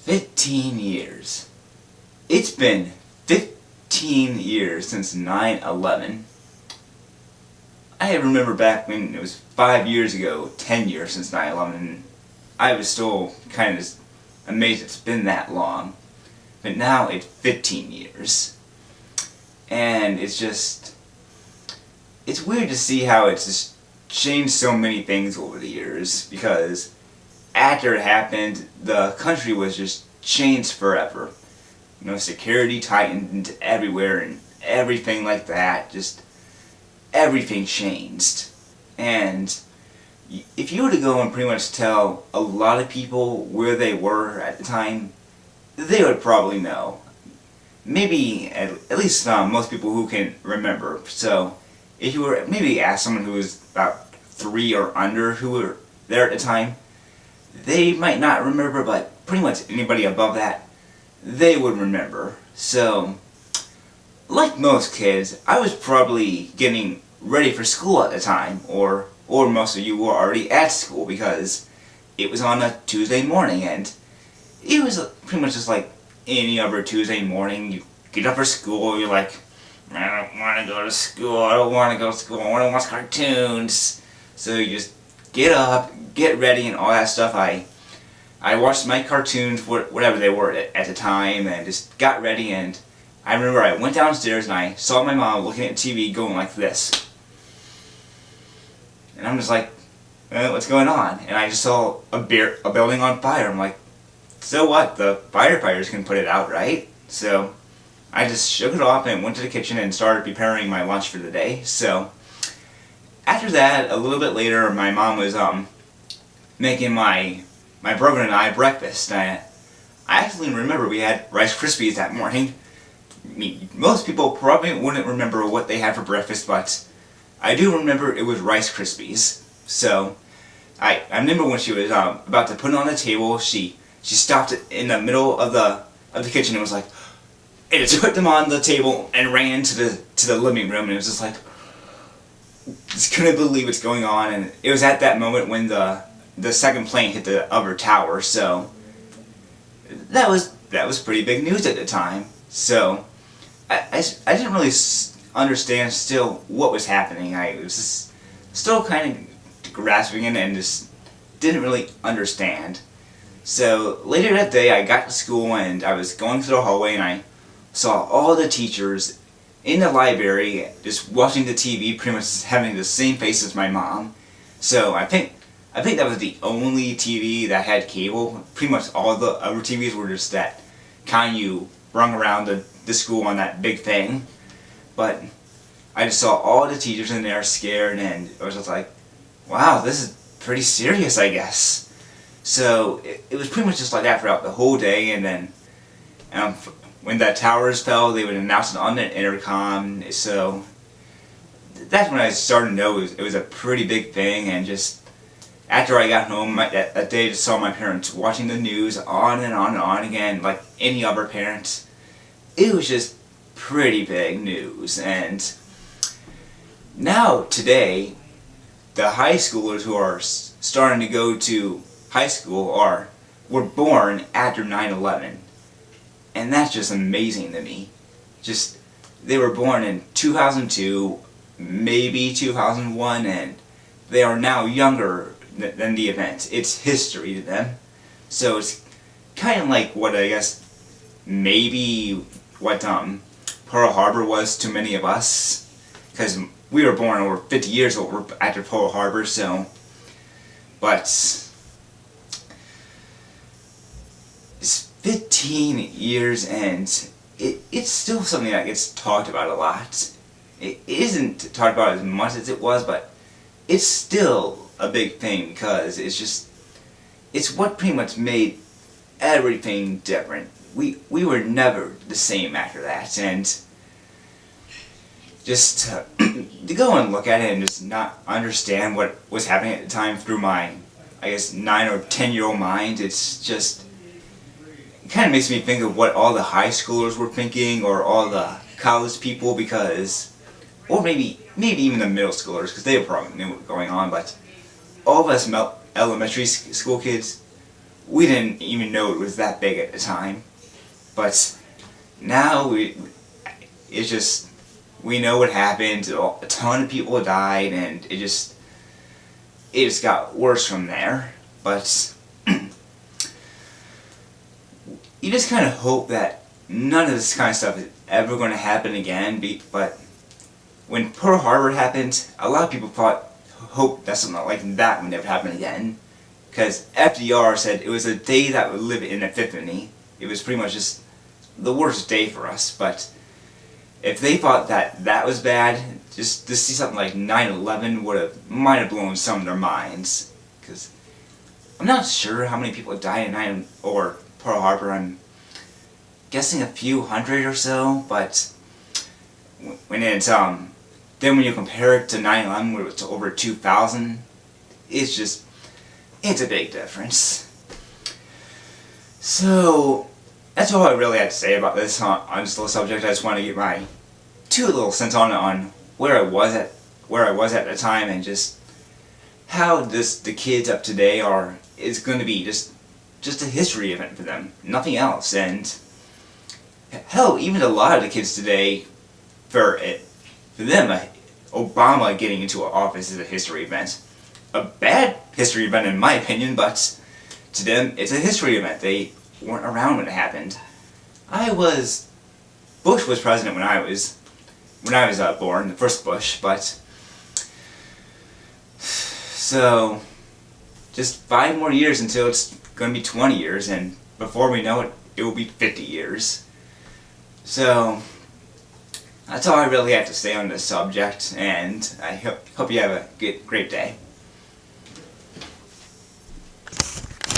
15 years. It's been 15 years since 9/11. I remember back when it was 5 years ago, 10 years since 9/11. I was still kind of amazed it's been that long. But now it's 15 years. And it's weird to see how it's just changed so many things over the years, because after it happened, the country was just changed forever. You know, security tightened everywhere and everything like that. Just everything changed. And if you were to go and pretty much tell a lot of people where they were at the time, they would probably know. Maybe at least most people who can remember. So if you were maybe ask someone who was about 3 or under who were there at the time, they might not remember, but pretty much anybody above that, they would remember. So, like most kids, I was probably getting ready for school at the time, or most of you were already at school, because it was on a Tuesday morning, and it was pretty much just like any other Tuesday morning. You get up for school, you're like, I don't want to go to school, I don't want to go to school, I want to watch cartoons. So you just get up, get ready, and all that stuff. I watched my cartoons, whatever they were at the time, and just got ready. And I remember I went downstairs and I saw my mom looking at TV going like this. And I'm just like, what's going on? And I just saw a building on fire. I'm like, so what? The firefighters can put it out, right? So I just shook it off and went to the kitchen and started preparing my lunch for the day. So after that, a little bit later, my mom was making my brother and I breakfast. I actually remember we had Rice Krispies that morning. I mean, most people probably wouldn't remember what they had for breakfast, but I do remember it was Rice Krispies. So I remember when she was about to put it on the table, she stopped it in the middle of the kitchen and was like, and it put them on the table and ran to the living room, and it was just like, just couldn't believe what's going on. And it was at that moment when the second plane hit the other tower, so that was pretty big news at the time. So I didn't really understand still what was happening. I was just still kind of grasping it and just didn't really understand. So later that day I got to school and I was going through the hallway and I saw all the teachers in the library just watching the TV, pretty much having the same face as my mom. So I think that was the only TV that had cable. Pretty much all the other TVs were just that kind you rung around the school on that big thing. But I just saw all the teachers in there scared, and I was just like, wow, this is pretty serious, I guess. So it was pretty much just like that throughout the whole day. And then when the towers fell, they would announce it on the intercom. So that's when I started to know it was a pretty big thing. And just after I got home that day, I just saw my parents watching the news on and on and on again, like any other parents. It was just pretty big news. And now today, the high schoolers who are starting to go to high school were born after 9/11. And that's just amazing to me. Just, they were born in 2002, maybe 2001, and they are now younger than the event. It's history to them. So it's kind of like what I guess maybe what Pearl Harbor was to many of us, because we were born over 50 years old after Pearl Harbor. So, but it's 15 years and it's still something that gets talked about a lot. It isn't talked about as much as it was, but it's still a big thing, because it's what pretty much made everything different. We were never the same after that. And just to go and look at it and just not understand what was happening at the time through my, I guess, 9 or 10-year-old mind, it's just, it kind of makes me think of what all the high schoolers were thinking, or all the college people, because, or maybe even the middle schoolers, because they probably knew what was going on. But all of us elementary school kids, we didn't even know it was that big at the time. But now it's just, we know what happened. A ton of people died, and it just got worse from there. But you just kind of hope that none of this kind of stuff is ever going to happen again. But when Pearl Harbor happened, a lot of people hoped that something like that would never happen again. Because FDR said it was a day that would live in epiphany. It was pretty much just the worst day for us. But if they thought that that was bad, just to see something like 9/11 might have blown some of their minds. Because I'm not sure how many people died in Pearl Harbor. I'm guessing a few hundred or so. But when it's then when you compare it to 9/11, where it's over 2,000, it's a big difference. So that's all I really had to say about this on this little subject. I just wanted to get my 2 little cents on it, on where I was at the time, and just how the kids up today is going to be just a history event for them, nothing else. And hell, even a lot of the kids today, for them, Obama getting into office is a history event. A bad history event in my opinion, but to them it's a history event. They weren't around when it happened. Bush was president when I was born, the first Bush, but so just 5 more years until it's going to be 20 years, and before we know it, it will be 50 years. So that's all I really have to say on this subject, and I hope you have a great day.